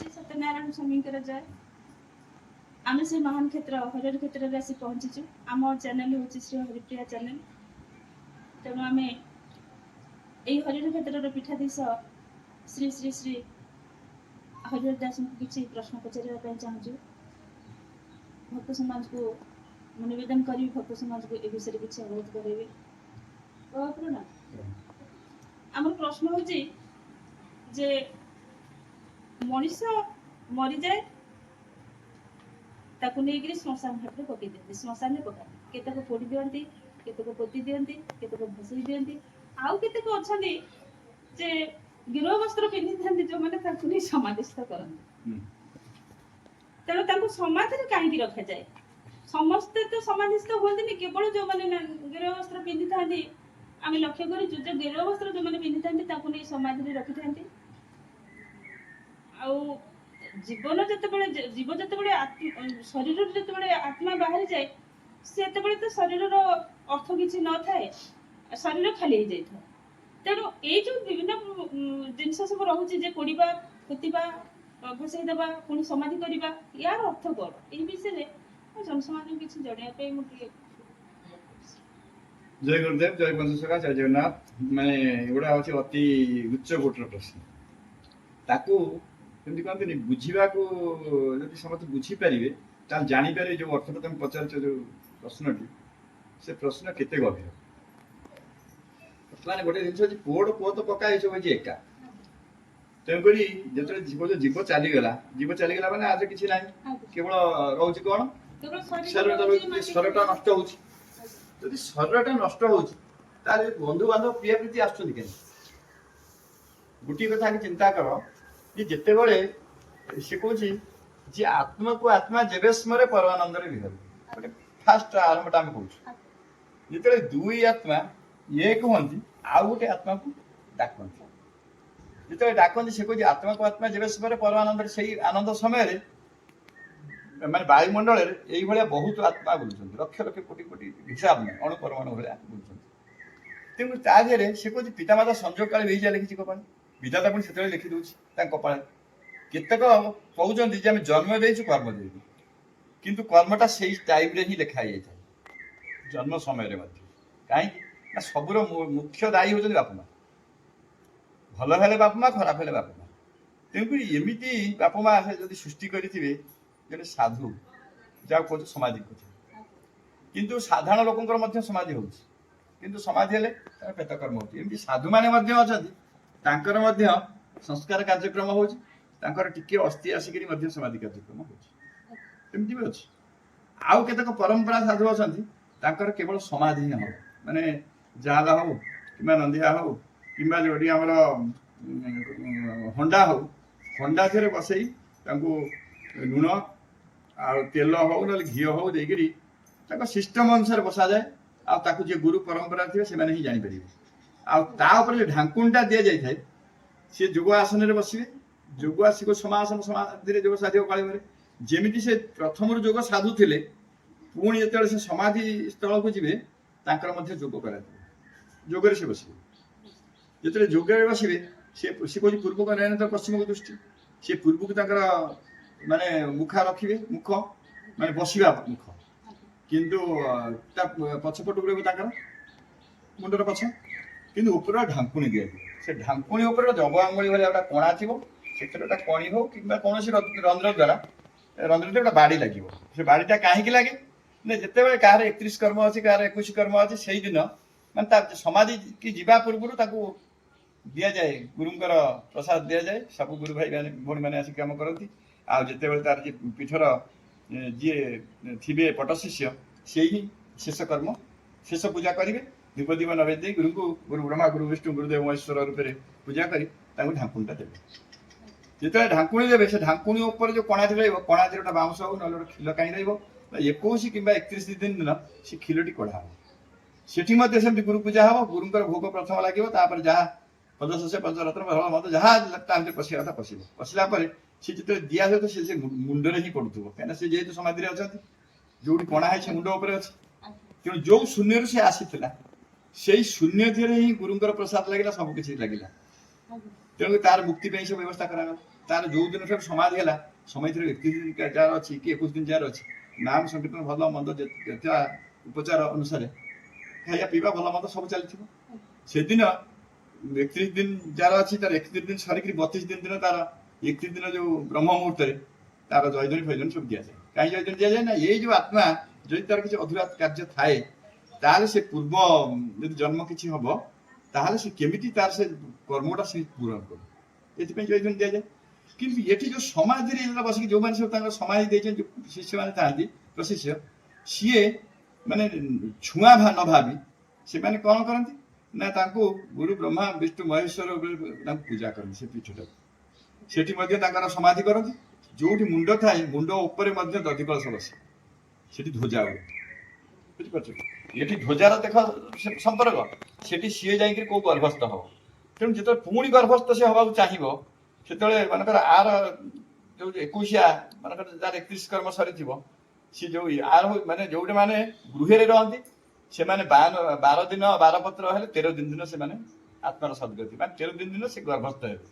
सत्यनारायण स्वामी जय आम से महान क्षेत्र हरिहर क्षेत्र में आसी पहुंचीचु आम चैनल हूँ श्री हरिप्रिया चैनल तेणु आम यही हरिहर क्षेत्र पीठाधीश श्री श्री श्री हरिहर दास को किसी प्रश्न पचार चाहूँ भक्त समाज को निवेदन करी भक्त समाज को ए विषय किसी अवगत करेबी ना आम प्रश्न हूँ जे मनीष मरी जाए ताकू नहीं श्मशान घाट में पकई दिखती श्मशान में पका केतक पोड़ी दिखती केतक पोती दिखती केतक भसई दिखती आउ केतक अच्छा जे गिरह वस्त्र पिंधि था जो मैंने समाधिस्थ करते तेणु समाधि कहीं रखा जाए समस्ते तो समाधिस्थ हमें केवल जो मैंने गिरह वस्त्र पिंधि था आम लक्ष्य कर जो गिरह वस्त्र जो मैंने पिंधि था समाधि रखी था जीवन जिते जीव जिते शरीर जिते आत्मा बाहरी जाए से तो शरीर अर्थ किसी न थाए शरीर खाली हो जाए तेणु ये जो विभिन्न जिनस सब रोचे पोड़ा पोता भसईदेवा पुणी समाधि करवा यार अर्थ कौन ये विषय जनसमाज को किसी जनवाई मुझे जय गुरुदेव जय पंचसखा जय जगन्नाथ मैंने एगुड़ा हूँ अति उच्च कोटर प्रश्न ताकू कमी कहते बुझा जब समस्त बुझीपारे ताल जापर जो अर्थ तुम पचार जो प्रश्नटी से प्रश्न केते गभीर बर्तमान गोटे जिन पोड़ पुओ तो पका सब एका तेणुक जो जीव चलीगला मैंने आज किसी ना केवल रोच कौन शरीरटा नष्ट हो शरीरटा नष्ट हो बंधु बांधव प्रिय प्रीति आसुच्च गोटे कथा चिंता कर जिते बड़े सी कौन जी आत्मा को आत्मा जेबे स्मरे परमानंद विहर गोटे फास्ट आरंभटा आम कह जिते दुई आत्मा एक हमें आउ गोटे आत्मा को डाकती जिते डाकती से कह आत्मा को आत्मा जेबे स्मरे परमानंद से आनंद समय माने वायुमंडल ये बहुत आत्मा बुलूँ लक्ष लक्ष कोटी कोटी हिसाब नहीं अणु परमाणु भाया बुलूँ तेणु ताधे से कह पितामाता संजोग काल भी लिखी कपाल विधाता पुणी से लिखी दूसरी कपाल केतक कहते आम जन्म देचु कर्म दे किंतु कर्मटा से टाइम ही लिखा जाए जन्म समय कहीं सबूर मुख्य दायी होती बापा माँ भल हेले बापा माँ खराब हेले बापा माँ तेणुक एमती बापा माँ जब सृष्टि करेंगे जो साधु जहाँ कह समाधि कह किंतु साधारण लोक समाधि हो समाधि हेले पेटकर्म होती साधु मैंने अच्छा संस्कार कार्यक्रम हो टिके अस्थि आसिक समाधि कार्यक्रम होमती भी अच्छे आउ केतक परंपरा साधु अच्छा केवल समाधि ही हम माने जाला हो कि नंदिया हो कि जोड़ी आमर हंडा हो हंडा थे बसई लुण आ तेल हो ना घी हो देकर सिस्टम अनुसार बसा जाए आउ जे गुरु परंपरा थे से ही जापर आउपर जो ढांकुणटा दि जाए सी जोग आसन बसवे जोग आसिक समासन समाधि जोग साधु काल जमी से प्रथम जोग साधु थे पुणी जो से समाधि स्थल को जी जोग कर जोगरे से बसवे जो जोगे बसवे सी कह पूर्व को नयन पश्चिम को दृष्टि सी पूर्व को माने मुखा रखिए मुख माने बसवा मुख किंतु पछपट मुंडर पछ किंतु ऊपर ढांकुणी दिया से ढांकुणी उपर जब आंगुली भाई कणा थी से कणी हो कि कौन रंध्र द्वारा रंध्र गोटे बाड़ी लगे से बाड़ीटा कहीं लगे जिते बड़े कहार 31 कर्म अच्छी कहार 21 कर्म अच्छी से दिन मैं समाधि की जीवा पूर्व दि जाए गुरुंर प्रसाद दि जाए सब गुरु भाई भाई मैंने आसिक कम करती आते तार पीठर जी थे पटशिष्य से ही शेष कर्म शेष पूजा करेंगे दीप दीप नवेद गुरु को गुरु ब्रह्मा गुरु विष्णु गुरुदेव महेश्वर रूप से पूजा कर ढांकुणीटा देवे जिते ढांकुणी देवे से ढांकुणी उपर जो कणा कणा गोटे बाउंश हो ना खिल कहीं रक्कीस कि 31 दिन दिन से खिलटी कढ़ा हम से गुरु पूजा हम गुरुंर भोग प्रथम लगे जहाँ पदशस्य पंचरत्न भल मत जहाँ पशिया कथा पशिब पशिला सी जो दिया जाए तो मुंडे ही पड़ू कहीं से जेहतु समाधि अच्छा जो कणा है मुंड उपर अच्छे तेणु जो शून्य से आसीला से शून्य थे ही गुरुंर प्रसाद लगे सबकिछ लगे तेणु तार मुक्ति सब व्यवस्था करा ତାର ଯୋଉ ଦିନ ଠାରୁ ସମାଧି ହେଲା ସମାଧିରେ 31 ଦିନ ଯାହାର ଅଛି କି 21 ଦିନ ଯାହାର ଅଛି ନାମ ସଂକୀର୍ତ୍ତନ ଭଲ ମନ୍ଦ ଯେତେ ଉପଚାର ଅନୁସାରେ ଖାଇବା ପିଇବା ଭଲ ମନ୍ଦ ସବୁ ଚାଲିଥିବ। ସେଦିନ 31 ଦିନ ଯାହାର ଅଛି ତାର 31 ଦିନ ସରିକି 32 ଦିନ ତାର 31 ଦିନ ଯୋଉ ବ୍ରହ୍ମ ମୁହୂର୍ତ୍ତରେ ତାର ଜୟଧ୍ୱନି ଫୟଧ୍ୱନି ସବୁ ଦିଆଯାଏ। କାହିଁ ଜୟଧ୍ୱନି ଦିଆଯାଏ ନା ଏଇ ଯୋଉ ଆତ୍ମା ଯଦି ତାର କିଛି ଅଧୁରା କାର୍ଯ୍ୟ ଥାଏ ତାହେଲେ ସେ ପୂର୍ବ ଯଦି ଜନ୍ମ କିଛି ହବ ତାହେଲେ ସେ କେମିତି ତାର ସେ କର୍ମଟା ସେ ପୂରଣ କରୁ ଏଥିପାଇଁ ଜୟଧ୍ୱନି ଦିଆଯାଏ। କିନ୍ତୁ ଏଠି ଯୋଉ ସମାଧିରେ ବସିକି ଯୋଉମାନେ ସବୁ ତାଙ୍କର ସମାଧି ଦେଇଛନ୍ତି ଶିଷ୍ୟମାନେ ଥାଆନ୍ତି ପ୍ରଶିଷ୍ୟ ସିଏ ମାନେ ଛୁଆଁ ନ ଭାବି ସେମାନେ କଣ କରନ୍ତି ନା ତାଙ୍କୁ ଗୁରୁ ବ୍ରହ୍ମା ବିଷ୍ଣୁ ମହେଶ୍ୱର ତାଙ୍କୁ ପୂଜା କରନ୍ତି ସେ ପୀଠଟାକୁ। ସେଠି ମଧ୍ୟ ତାଙ୍କର ସମାଧି କରନ୍ତି। ଯୋଉଠି ମୁଣ୍ଡ ଥାଏ ମୁଣ୍ଡ ଉପରେ ମଧ୍ୟ ଦଧି କଳସ ବସେ ସେଠି ଧ୍ୱଜା ହୁଏ। ବୁଝିପାରୁଛ ଏଠି ଧ୍ୱଜାର ଦେଖ ସମ୍ପର୍କ ସେଠି ସିଏ ଯାଇକି କୋଉ ଗର୍ଭସ୍ଥ ହବ। ତେଣୁ ଯେତେବେଳେ ପୁଣି ଗର୍ଭସ୍ଥ ସେ ହବାକୁ ଚାହିଁବ ସେତେବେଳେ ମନେକର ଆର ଯୋଉ 21 ମନେକର ଯାର 31 କର୍ମ ସରିଥିବ ସେ ଯୋଉ ଆର ମାନେ ଯୋଉଟା ମାନେ ଗୃହରେ ରହନ୍ତି ସେମାନେ 12 ଦିନ 12 ପତ୍ର ହେଲେ 13 ଦିନ ସେମାନେ ଆତ୍ମାର ସଦ୍ଗତି ମାନେ 13 ଦିନ ସେ ଗର୍ଭସ୍ଥ ହେବେ।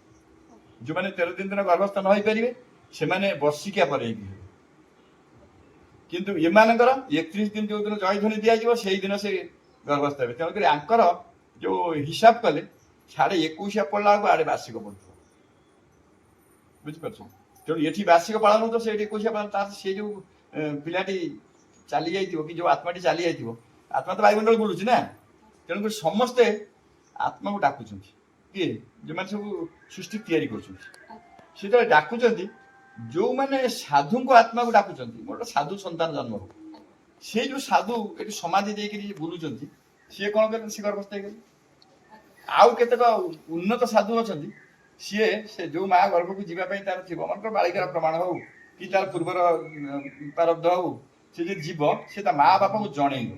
ଯୋଉମାନେ 13 ଦିନ ଗର୍ଭସ୍ଥ ନ ହେଇପାରିବେ ସେମାନେ ବର୍ଷିକିଆ ପରେ ହେଇକି ହେବେ। କିନ୍ତୁ ଏମାନଙ୍କର 31 ଦିନ ଯୋଉ ଦିନ ଜୟଧ୍ୱନି ଦିଆଯିବ ସେଇ ଦିନ ସେ ଗର୍ଭସ୍ଥ ହେବେ। ତେଣୁକରି ଆଙ୍କର ଯୋଉ ହିସାବ କଲେ 21.5 ପଡିଲା ବେଳକୁ ଆଡେ ବାର୍ଷିକ ପଡୁଥିବ। ବୁଝିପାରୁଛ ତେଣୁ ଏଠି ବାର୍ଷିକ ପାଳନ ହଉଥିବ ସେଠି 21 ପାଳନ ତାର ସେ ଯୋଉ ପିଲାଟି ଚାଲି ଯାଇଥିବ କି ଯୋଉ ଆତ୍ମାଟି ଚାଲି ଯାଇଥିବ ଆତ୍ମା ତ ବାୟୁମଣ୍ଡଳ ବୁଲୁଛି ନା ତେଣୁକରି ସମସ୍ତେ ଆତ୍ମାକୁ ଡାକୁଛନ୍ତି କିଏ ଯୋଉମାନେ ସବୁ ସୃଷ୍ଟି ତିଆରି କରୁଛନ୍ତି ସେ ଯେତେବେଳେ ଡାକୁଛନ୍ତି ଯୋଉମାନେ ସାଧୁଙ୍କ ଆତ୍ମାକୁ ଡାକୁଛନ୍ତି ମୋର ସାଧୁ ସନ୍ତାନ ଜନ୍ମ ହଉ ସେ ଯୋଉ ସାଧୁ ଏଠି ସମାଧି ଦେଇକିରି ବୁଲୁଛନ୍ତି ସିଏ କଣ କଲେ ସେ ଗର୍ଭସ୍ଥ ହେଇଗଲେ। ଆଉ କେତେକ ଉନ୍ନତ ସାଧୁ ଅଛନ୍ତି ସିଏ ସେ ଯୋଉ ମା ଗର୍ଭକୁ ଯିବା ପାଇଁ ତାର ଥିବ ମନେକର ବାଳିକାର ପ୍ରମାଣ ହଉ କି ତାର ପୂର୍ବର ପ୍ରାରବ୍ଧ ହଉ ସେ ଯଦି ଯିବ ସେ ତା ମା ବାପାଙ୍କୁ ଜଣେଇବ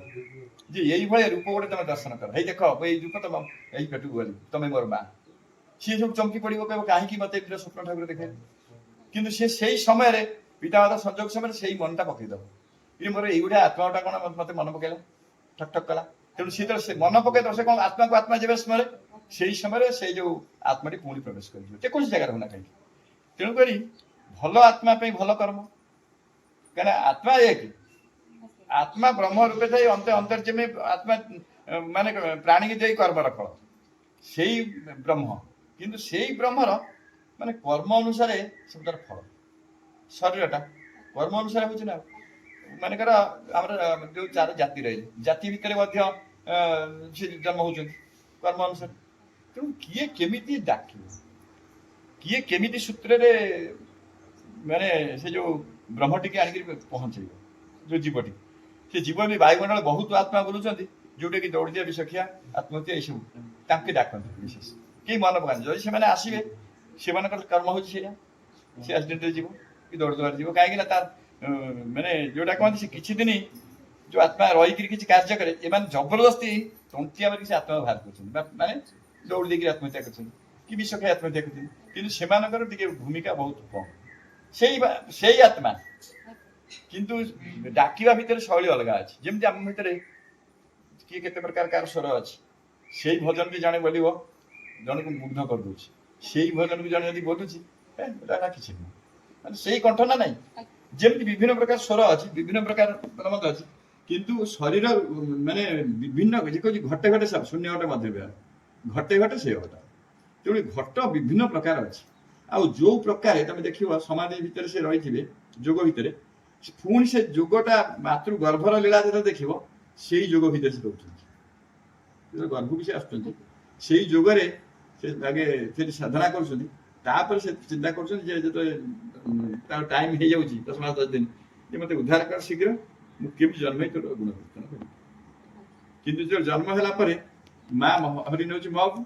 ଯେ ଏଇଭଳିଆ ରୂପ ଗୋଟେ ତମେ ଦର୍ଶନ କର ହେଇ ଦେଖ ଏଇ ରୂପ ତମ ଏଇ ପେଟକୁ ଗଲି ତମେ ମୋର ମା। ସିଏ ସବୁ ଚମକି ପଡିବ କହିବ କାହିଁକି ମତେ ଏଥିରେ ସ୍ୱପ୍ନ ଠାକୁର ଦେଖେଇଲେ। କିନ୍ତୁ ସେ ସେଇ ସମୟରେ ପିତାମାତା ସଂଯୋଗ ସମୟରେ ସେଇ ମନଟା ପକେଇଦବ ଇଏ ମୋର ଏଇଭଳିଆ ଆତ୍ମାଟା କଣ ମତେ ମନେ ପକେଇଲା ଠକ୍ ଠକ୍ କଲା। ତେଣୁ ସେ ସେ ମନ ପକେଇଦବ ସେ କଣ ଆତ୍ମାକୁ ଆତ୍ମା ଯେବେ ସ୍ମରେ ସେଇ ସମୟରେ ସେଇ ଯୋଉ ଆତ୍ମାଟି ପୁଣି ପ୍ରବେଶ କରିଯିବ ଯେକୌଣସି ଜାଗାରେ ହଉନା କାହିଁକି। ତେଣୁକରି ଭଲ ଆତ୍ମା ପାଇଁ ଭଲ କର୍ମ କାହିଁକିନା ଆତ୍ମା ଏକ ଆତ୍ମା ବ୍ରହ୍ମ ରୂପେ ଥାଇ ଅନ୍ତର୍ଜମୀ ଆତ୍ମା ମାନେ ପ୍ରାଣୀକି ଦେଇ କର୍ମର ଫଳ ସେଇ ବ୍ରହ୍ମ କିନ୍ତୁ ସେଇ ବ୍ରହ୍ମର ମାନେ କର୍ମ ଅନୁସାରେ ସବୁ ତାର ଫଳ ଶରୀରଟା କର୍ମ ଅନୁସାରେ ହଉଛି ନା। ମନେକର ଆମର ଯୋଉ 4 ଜାତି ରହିଲେ ଜାତି ଭିତରେ ମଧ୍ୟ ସେ ଜନ୍ମ ହଉଛନ୍ତି କର୍ମ ଅନୁସାରେ। ତେଣୁ କିଏ କେମିତି ଡାକିବ କିଏ କେମିତି ସୂତ୍ରରେ ମାନେ ସେ ଯୋଉ ବ୍ରହ୍ମଟିକି ଆଣିକି ପହଞ୍ଚେଇବ ଯୋଉ ଜୀବଟି ସେ ଜୀବ ବି ବାୟୁମଣ୍ଡଳ ବହୁତ ଆତ୍ମା ବୁଲୁଛନ୍ତି ଯୋଉଟା କି ଦୌଡ଼ିଦିଆ ବିଷଖିଆ ଆତ୍ମହତ୍ୟା ଏଇସବୁ ତାଙ୍କେ ଡାକନ୍ତି ବିଶେଷ କେହି ମନେ ପକାନ୍ତି। ଯଦି ସେମାନେ ଆସିବେ ସେମାନଙ୍କର କର୍ମ ହଉଛି ସେଇଟା ସେ ଆକ୍ସିଡେଣ୍ଟରେ ଯିବ କି ଦୌଡ଼ ଦୌଡ ଯିବ କାହିଁକି ନା ତାର ମାନେ ଯୋଉଟା କହନ୍ତି ସେ କିଛି ଦିନ ଯୋଉ ଆତ୍ମା ରହିକିରି କିଛି କାର୍ଯ୍ୟ କରେ ଏମାନେ ଜବରଦସ୍ତି ତଣ୍ଟିଆ ମାରିକି ସେ ଆତ୍ମା ବାହାର କରୁଛନ୍ତି ମାନେ ଦୌଡ଼ି ଦେଇକି ଆତ୍ମହତ୍ୟା କରୁଛନ୍ତି କି ବିଷ ଖାଇ ଆତ୍ମହତ୍ୟା କରୁଛନ୍ତି। କିନ୍ତୁ ସେମାନଙ୍କର ଟିକେ ଭୂମିକା ବହୁତ କମ୍ ସେଇ ଆତ୍ମା କିନ୍ତୁ ଡାକିବା ଭିତରେ ଶୈଳୀ ଅଲଗା ଅଛି। ଯେମିତି ଆମ ଭିତରେ କିଏ କେତେ ପ୍ରକାର କାହାର ସ୍ୱର ଅଛି ସେଇ ଭଜନଟି ଜଣେ ବୋଲିବ ଜଣକୁ ମୁଗ୍ଧ କରିଦଉଛି ସେଇ ଭଜନକୁ ଜଣେ ଯଦି ବୋଲୁଛି ଏଟା କିଛି ନୁହଁ ମାନେ ସେଇ କଣ୍ଠ ନା ନାହିଁ। ଯେମିତି ବିଭିନ୍ନ ପ୍ରକାର ସ୍ୱର ଅଛି ବିଭିନ୍ନ ପ୍ରକାର ମତ ଅଛି କିନ୍ତୁ ଶରୀର ମାନେ ବିଭିନ୍ନ କହୁଛି ଘଟେ ଘଟେ ଶୂନ୍ୟ ଘଟେ ମଧ୍ୟ ଘଟେ ଘଟେ ସେ ଘଟ। ତେଣୁ ଘଟ ବିଭିନ୍ନ ପ୍ରକାର ଅଛି ଆଉ ଯୋଉ ପ୍ରକାର ତମେ ଦେଖିବ ସମାଧି ଭିତରେ ସେ ରହିଥିବେ ଯୋଗ ଭିତରେ ପୁଣି ସେ ଯୋଗଟା ମାତୃ ଗର୍ଭର ଲୀଳା ଯେତେବେଳେ ଦେଖିବ ସେଇ ଯୋଗ ଭିତରେ ସେ ରହୁଛନ୍ତି ଗର୍ଭକୁ ସେ ଆସୁଛନ୍ତି ସେଇ ଯୋଗରେ ସେ ଆଗେ ସେଠି ସାଧନା କରୁଛନ୍ତି ତାପରେ ସେ ଚିନ୍ତା କରୁଛନ୍ତି ଯେ ଯେତେବେଳେ ତାର ଟାଇମ ହେଇଯାଉଛି 10 ମାସ 10 ଦିନ ଯେ ମତେ ଉଦ୍ଧାର କର ଶୀଘ୍ର ମୁଁ କେମିତି ଜନ୍ମ ହେଇ ତୋର ଗୁଣକୀର୍ତ୍ତନ କରିବି। କିନ୍ତୁ ଯୋଉ ଜନ୍ମ ହେଲା ପରେ ମା ହରି ନେଉଛି ମହକୁ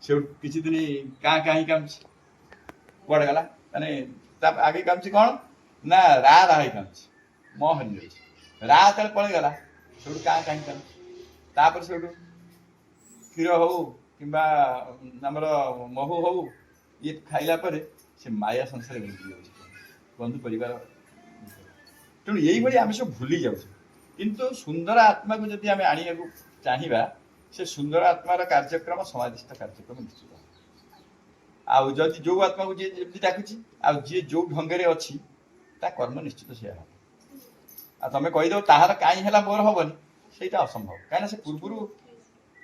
ସେଠୁ କିଛି ଦିନ କାହିଁ କାନ୍ଦୁଛି କୁଆଡେ ଗଲା ମାନେ ତା ଆଗେ କାନ୍ଦୁଛି କଣ ନା ରା ହେଇ କାନ୍ଦୁଛି ମ ହରି ଯାଉଛି ରା ଯେତେବେଳେ ପଳେଇଗଲା ସେଠୁ କାହିଁ କାନ୍ଦୁଛି ତାପରେ ସେଠୁ କ୍ଷୀର ହଉ କିମ୍ବା ଆମର ମହୁ ହଉ ଇଏ ଖାଇଲା ପରେ ସେ ମାୟା ସଂସାରରେ ବୁଝି ଯାଉଛି ବନ୍ଧୁ ପରିବାର। ତେଣୁ ଏଇଭଳି ଆମେ ସବୁ ଭୁଲି ଯାଉଛୁ କିନ୍ତୁ ସୁନ୍ଦର ଆତ୍ମାକୁ ଯଦି ଆମେ ଆଣିବାକୁ ଚାହିଁବା ସେ ସୁନ୍ଦର ଆତ୍ମାର କାର୍ଯ୍ୟକ୍ରମ ସମାଧିସ୍ଥ କାର୍ଯ୍ୟକ୍ରମ ନିଶ୍ଚିତ। ଆଉ ଯଦି ଯୋଉ ଆତ୍ମାକୁ ଯିଏ ଯେମିତି ଡାକୁଛି ଆଉ ଯିଏ ଯୋଉ ଢଙ୍ଗରେ ଅଛି ତା କର୍ମ ନିଶ୍ଚିତ ସେୟା ହବ। ଆଉ ତମେ କହିଦେବ ତାହାର କାହିଁ ହେଲା ମୋର ହବନି, ସେଇଟା ଅସମ୍ଭବ, କାହିଁକିନା ସେ ପୂର୍ବରୁ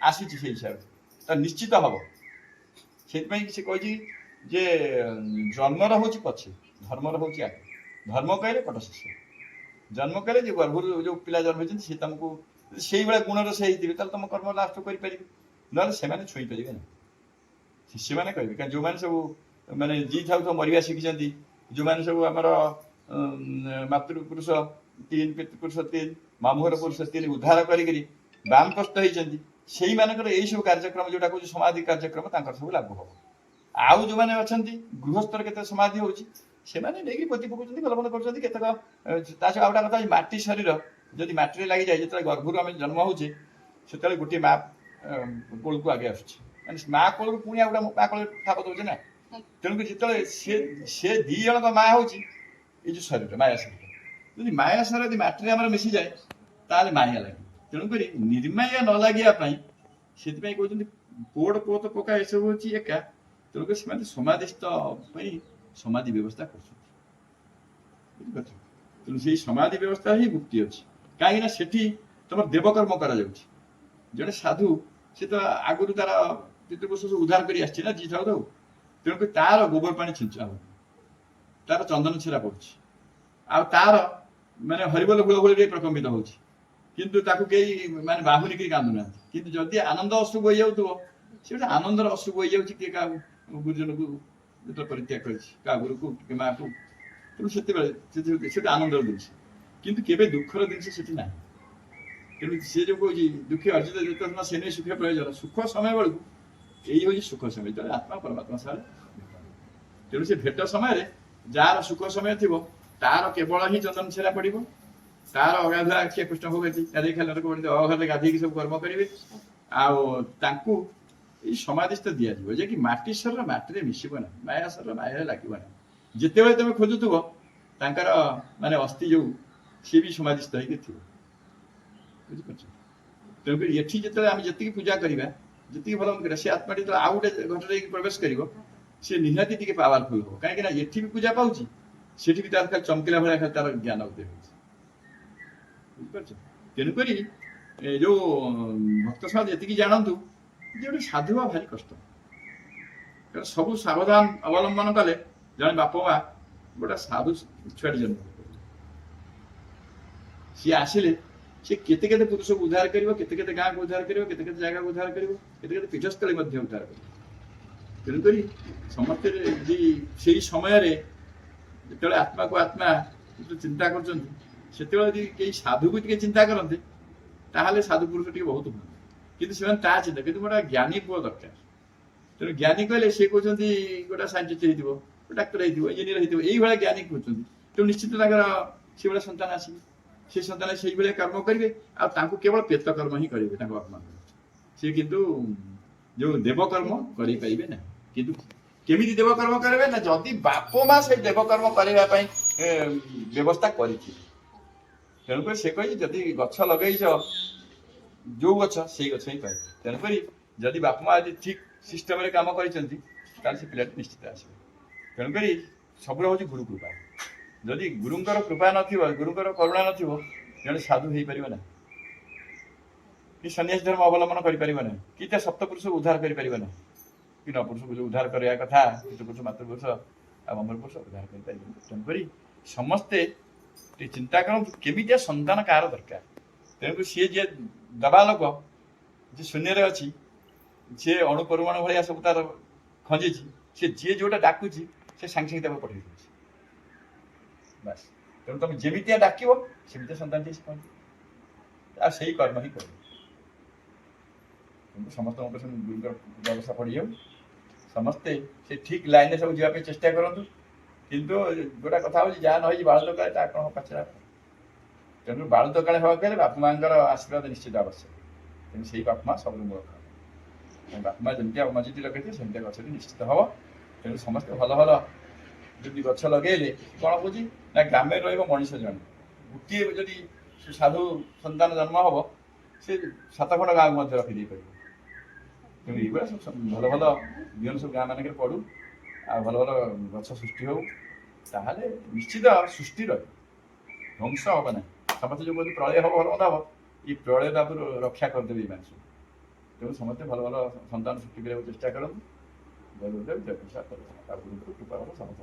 ଆସିଛି ସେଇ ହିସାବରେ, ତ ନିଶ୍ଚିତ ହବ। ସେଥିପାଇଁ ସେ କହିଛି ଯେ ଜନ୍ମର ହଉଛି ପଛେ, ଧର୍ମର ହଉଛି ଆগে। ଧର୍ମ କହିଲେ କଟ ଶିଷ୍ୟ, ଜନ୍ମ କହିଲେ ଯେ ଗର୍ଭରୁ ଯୋଉ ପିଲା ଜନ୍ମ ହେଇଛନ୍ତି ସେ ତମକୁ ସେଇଭଳିଆ ଗୁଣର ସେ ହେଇଥିବେ ତାହେଲେ ତମ କର୍ମ ଲାଷ୍ଟ କରିପାରିବେ, ନହେଲେ ସେମାନେ ଛୁଇଁପାରିବେ ନାହିଁ। ଶିଷ୍ୟମାନେ କହିବେ, କାରଣ ଯୋଉମାନେ ସବୁ ମାନେ ଯିଏ ଥାଉ ସବୁ ମରିବା ଶିଖିଛନ୍ତି, ଯୋଉମାନେ ସବୁ ଆମର ମାତୃପୁରୁଷ 3, ପିତୃପୁରୁଷ 3, ମାମୁଁଘର ପୁରୁଷ 3 ଉଦ୍ଧାର କରିକିରି ବାମପସ୍ତ ହେଇଛନ୍ତି, ସେଇମାନଙ୍କର ଏଇ ସବୁ କାର୍ଯ୍ୟକ୍ରମ ଯୋଉଟା କହୁଛି ସମାଧି କାର୍ଯ୍ୟକ୍ରମ ତାଙ୍କର ସବୁ ଲାଗୁ ହବ। ଆଉ ଯୋଉମାନେ ଅଛନ୍ତି ଗୃହସ୍ଥର କେତେ ସମାଧି ହଉଛି ସେମାନେ ନେଇକି ପୋତି ପକଉଛନ୍ତି, ଭଲ ଭଲ କରୁଛନ୍ତି କେତେକ। ତା ସହ ଆଉ ଗୋଟେ କଥା, ମାଟି ଶରୀର ଯଦି ମାଟିରେ ଲାଗିଯାଏ, ଯେତେବେଳେ ଗର୍ଭରୁ ଆମେ ଜନ୍ମ ହଉଛେ ସେତେବେଳେ ଗୋଟିଏ ମା କୋଳକୁ ଆଗେ ଆସୁଛି, ମାନେ ମା କୋଳରୁ ପୁଣି ଆଉ ଗୋଟେ ମା କୋଳରେ ଠାପ ଦଉଛି ନା। ତେଣୁକରି ଯେତେବେଳେ ସେ 2 ଜଣଙ୍କ ମା ହଉଛି ଏଇ ଯୋଉ ଶରୀର ମାୟା ଶରୀର, ଯଦି ମାୟା ଶରୀର ଯଦି ମାଟିରେ ଆମର ମିଶିଯାଏ ତାହେଲେ ମାୟା ଲାଗେ। ତେଣୁକରି ନିର୍ମାୟା ନ ଲାଗିବା ପାଇଁ ସେଥିପାଇଁ କହୁଛନ୍ତି ପୋଡ଼ ପୋତ ପକା ଏସବୁ ହଉଛି ଏକା। ତେଣୁକରି ସେମାନେ ସମାଧିସ୍ଥ ପାଇଁ ସମାଧି ବ୍ୟବସ୍ଥା କରୁଛନ୍ତି, ବୁଝିପାରୁଛ। ତେଣୁ ସେଇ ସମାଧି ବ୍ୟବସ୍ଥା ହିଁ ମୁକ୍ତି ଅଛି, କାହିଁକି ନା ସେଠି ତମର ଦେବକର୍ମ କରାଯାଉଛି। ଜଣେ ସାଧୁ ସେ ତ ଆଗରୁ ତାର ପିତୃପୁରୁଷ ସବୁ ଉଦ୍ଧାର କରି ଆସିଛି ନା ଯିଏ ଥାଉ ଥାଉ, ତେଣୁକରି ତାର ଗୋବର ପାଣି ଛିଞ୍ଚା ହଉଛି, ତାର ଚନ୍ଦନ ଛେରା ପଡୁଛି, ଆଉ ତାର ମାନେ ହରିବୋଲ ହୁଳହୁଳିରେ ପ୍ରକମ୍ପିତ ହଉଛି, କିନ୍ତୁ ତାକୁ କେହି ମାନେ ବାହୁନି କରି କାନ୍ଦୁନାହାନ୍ତି। କିନ୍ତୁ ଯଦି ଆନନ୍ଦ ଅଶ୍ରୁ ବହି ଯାଉଥିବ, ସେ ଗୋଟେ ଆନନ୍ଦର ଅଶ୍ରୁ ବହି ଯାଉଛି, କିଏ କାହାକୁ ଗୁରୁଜନକୁ ଯେତେବେଳେ ପରିତ୍ୟାଗ କରିଛି, କାହା ଗୁରୁକୁ କି ମାଆକୁ, ତେଣୁ ସେତେବେଳେ ସେଟା ଆନନ୍ଦର ଜିନିଷ, କିନ୍ତୁ କେବେ ଦୁଃଖର ଜିନିଷ ସେଠି ନାହିଁ। ତେଣୁ ସେ ଯୋଉ କହୁଛି ଦୁଃଖୀ ଅର୍ଜିତ ଯେତେବେଳେ ସେ ନେଇ ସୁଖ ପ୍ରୟୋଜନ, ସୁଖ ସମୟ ବେଳକୁ ଏଇ ହଉଛି ସୁଖ ସମୟ, ଯେତେବେଳେ ଆତ୍ମା ପରମାତ୍ମା ସାରେ। ତେଣୁ ସେ ଭେଟ ସମୟରେ ଯାହାର ସୁଖ ସମୟ ଥିବ ତାର କେବଳ ହିଁ ଚନ୍ଦନ ଛେରା ପଡିବ, ତାର ଅଗାଧୁଆ ଆଖିଆ କୃଷ୍ଣ ଭୋଗ ଗାଧେଇ ଖାଲି ଅଘରେ ଗାଧେଇକି ସବୁ କର୍ମ କରିବେ। ଆଉ ତାଙ୍କୁ ଏଇ ସମାଧିସ୍ଥ ଦିଆଯିବ, ଯେ କି ମାଟି ଶରୀର ମାଟିରେ ମିଶିବ ନାହିଁ, ମାୟା ଶରୀର ମାୟାରେ ଲାଗିବ ନାହିଁ। ଯେତେବେଳେ ତମେ ଖୋଜୁଥିବ ତାଙ୍କର ମାନେ ଅସ୍ଥି ଯୋଉ ସିଏ ବି ସମାଧିସ୍ଥ ହେଇକି ଥିବ, ବୁଝିପାରୁଛ। ତେଣୁକରି ଏଠି ଯେତେବେଳେ ଆମେ ଯେତିକି ପୂଜା କରିବା, ଯେତିକି ଭଲ କରିବା, ସେ ଆତ୍ମାଟି ଯେତେବେଳେ ଆଉ ଗୋଟେ ଘଟରେ ପ୍ରବେଶ କରିବ ସେ ନିହାତି ଟିକେ ପାୱାରଫୁଲ ହବ, କାହିଁକି ନା ଏଠି ବି ପୂଜା ପାଉଛି, ସେଠି ବି ତାର ଖାଲି ଚମକିଲା ଭଳିଆ ଖାଲି ତାର ଜ୍ଞାନ ଉଦୟ ହେଉଛି, ବୁଝିପାରୁଛ। ତେଣୁକରି ଯୋଉ ଭକ୍ତ ସମାଜ ଏତିକି ଜାଣନ୍ତୁ ଯେ ଗୋଟେ ସାଧୁ ହବା ଭାରି କଷ୍ଟ, କାରଣ ସବୁ ସାବଧାନ ଅବଲମ୍ବନ କଲେ ଜଣେ ବାପ ମା ଗୋଟେ ସାଧୁ ଛୁଆଟି ଜନ୍ମ କରିବ, ସିଏ ଆସିଲେ ସେ କେତେ କେତେ ପୁରୁଷକୁ ଉଦ୍ଧାର କରିବ, କେତେ କେତେ ଗାଁକୁ ଉଦ୍ଧାର କରିବ, କେତେ କେତେ ଜାଗାକୁ ଉଦ୍ଧାର କରିବ, କେତେ କେତେ ପୀଠସ୍ଥଳୀ ମଧ୍ୟ ଉଦ୍ଧାର କରିବ। ତେଣୁକରି ସମସ୍ତେ ଯଦି ସେଇ ସମୟରେ ଯେତେବେଳେ ଆତ୍ମାକୁ ଆତ୍ମା ଚିନ୍ତା କରୁଛନ୍ତି, ସେତେବେଳେ ଯଦି କେହି ସାଧୁକୁ ଟିକେ ଚିନ୍ତା କରନ୍ତେ ତାହେଲେ ସାଧୁ ପୁରୁଷ ଟିକେ ବହୁତ ଭଲ, କିନ୍ତୁ ସେମାନେ ତା ଚିନ୍ତା, କିନ୍ତୁ ଗୋଟେ ଜ୍ଞାନୀ ପୁଅ ଦରକାର। ତେଣୁ ଜ୍ଞାନୀ କହିଲେ ସେ କହୁଛନ୍ତି ଗୋଟେ ସାଇଣ୍ଟିଷ୍ଟ ହେଇଥିବ, ଡାକ୍ତର ହେଇଥିବ, ଇଞ୍ଜିନିୟର ହେଇଥିବ, ଏଇଭଳିଆ ଜ୍ଞାନୀ କହୁଛନ୍ତି। ତେଣୁ ନିଶ୍ଚିତ ତାଙ୍କର ସେଇଭଳିଆ ସନ୍ତାନ ଆସିବେ, ସେ ସନ୍ତାନ ସେଇଭଳିଆ କର୍ମ କରିବେ, ଆଉ ତାଙ୍କୁ କେବଳ ପ୍ରେତ କର୍ମ ହିଁ କରିବେ ତାଙ୍କ ବାପା ମା, ସେ କିନ୍ତୁ ଯୋଉ ଦେବକର୍ମ କରିପାରିବେ ନାହିଁ। କିନ୍ତୁ କେମିତି ଦେବକର୍ମ କରିବେ ନା, ଯଦି ବାପ ମା ସେଇ ଦେବକର୍ମ କରିବା ପାଇଁ ବ୍ୟବସ୍ଥା କରିଥିବେ। ତେଣୁକରି ସେ କହି ଯଦି ଗଛ ଲଗେଇଛ ଯୋଉ ଗଛ ସେଇ ଗଛ ହିଁ ପାଇବେ। ତେଣୁକରି ଯଦି ବାପା ମା ଯଦି ଠିକ ସିଷ୍ଟମରେ କାମ କରିଛନ୍ତି ତାହେଲେ ସେ ପିଲାଟି ନିଶ୍ଚିତ ଆସିବ। ତେଣୁକରି ସବୁର ହଉଛି ଗୁରୁ କୃପା, ଯଦି ଗୁରୁଙ୍କର କୃପା ନଥିବ, ଗୁରୁଙ୍କର କରୁଣା ନଥିବ, ଜଣେ ସାଧୁ ହେଇପାରିବ ନାହିଁ, କି ସନ୍ନ୍ୟାସୀ ଧର୍ମ ଅବଲମ୍ବନ କରିପାରିବ ନାହିଁ, କି ତା ସପ୍ତପୁରୁଷକୁ ଉଦ୍ଧାର କରିପାରିବ ନାହିଁ, କି ନପୁରୁଷକୁ ଯୋଉ ଉଦ୍ଧାର କରିବା କଥା ପିତୃପୁରୁଷ ମାତୃପୁରୁଷ ଆଉ ଅମରପୁରୁଷ ଉଦ୍ଧାର କରିପାରିବେନି। ତେଣୁକରି ସମସ୍ତେ ଟିକେ ଚିନ୍ତା କରନ୍ତୁ କେମିତିଆ ସନ୍ତାନ କାହାର ଦରକାର। ତେଣୁକରି ସିଏ ଯିଏ ଦବା ଲୋକ, ଯିଏ ଶୂନ୍ୟରେ ଅଛି, ସିଏ ଅଣୁ ପରିମାଣ ଭଳିଆ ସବୁ ତାର ଖଞ୍ଜିଛି, ସେ ଯିଏ ଯୋଉଟା ଡାକୁଛି ସେ ସାଙ୍ଗେ ସାଙ୍ଗେ ତାକୁ ପଠେଇ ଦେଉଛି, ବାସ୍। ତେଣୁ ତମେ ଯେମିତିଆ ଡାକିବ ସେମିତିଆ ସନ୍ତାନଟି ସେ ପହଞ୍ଚିବ, ଆଉ ସେଇ କର୍ମ ହିଁ କରିବ। କିନ୍ତୁ ସମସ୍ତଙ୍କ ଉପରେ ଗୁରୁଙ୍କର ବ୍ୟବସ୍ଥା ପଡ଼ିଯାଉ, ସମସ୍ତେ ସେ ଠିକ ଲାଇନରେ ସବୁ ଯିବା ପାଇଁ ଚେଷ୍ଟା କରନ୍ତୁ। କିନ୍ତୁ ଗୋଟା କଥା ହଉଛି ଯାହା ନ ହେଇଛି ବାଳୁତ କାଳେ ତା କଣ ପାଚିଲା। ତେଣୁ ବାଳୁତ କାଳେ ହେବାକୁ ହେଲେ ବାପା ମାଙ୍କର ଆଶୀର୍ବାଦ ନିଶ୍ଚିତ ଆବଶ୍ୟକ। ତେଣୁ ସେଇ ବାପା ମା ସବୁଠୁ ମୂଳ କାରଣ, ବାପା ମା ଯେମିତିଆ ମଞ୍ଜିଟି ଲଗେଇଥିବେ ସେମିତିଆ ଗଛଟି ନିଶ୍ଚିତ ହବ। ତେଣୁ ସମସ୍ତେ ଭଲ ଭଲ ଯଦି ଗଛ ଲଗେଇଲେ କଣ କହୁଛି ନା ଗ୍ରାମରେ ରହିବ ମଣିଷ ଜଣେ, ଗୋଟିଏ ଯଦି ସାଧୁ ସନ୍ତାନ ଜନ୍ମ ହବ ସେ 7 ଖଣ୍ଡ ଗାଁକୁ ମଧ୍ୟ ରଖିଦେଇ ପାରିବ। ତେଣୁ ଏଇଭଳିଆ ସବୁ ଭଲ ଭଲ ବିହନ ସବୁ ଗାଁ ମାନଙ୍କରେ ପଡୁ, ଆଉ ଭଲ ଭଲ ଗଛ ସୃଷ୍ଟି ହଉ, ତାହେଲେ ନିଶ୍ଚିତ ସୃଷ୍ଟି ରହିବ, ଧ୍ୱଂସ ହବ ନାହିଁ। ସମସ୍ତେ ଯେଉଁ କୁହନ୍ତି ପ୍ରଳୟ ହବ ଭଲ ମନ୍ଦ ହବ, ଏଇ ପ୍ରଳୟ ଦାବରୁ ରକ୍ଷା କରିଦେବେ ଏଇମାନେ ସବୁ। ତେଣୁ ସମସ୍ତେ ଭଲ ଭଲ ସନ୍ତାନ ସୃଷ୍ଟି କରିବାକୁ ଚେଷ୍ଟା କରନ୍ତୁ। ଜୟ ଗୁରୁଦେବ, ଜୟ ପ୍ରସାଦ, ଆଉ ଗୁରୁଙ୍କର କୃପା ସମସ୍ତ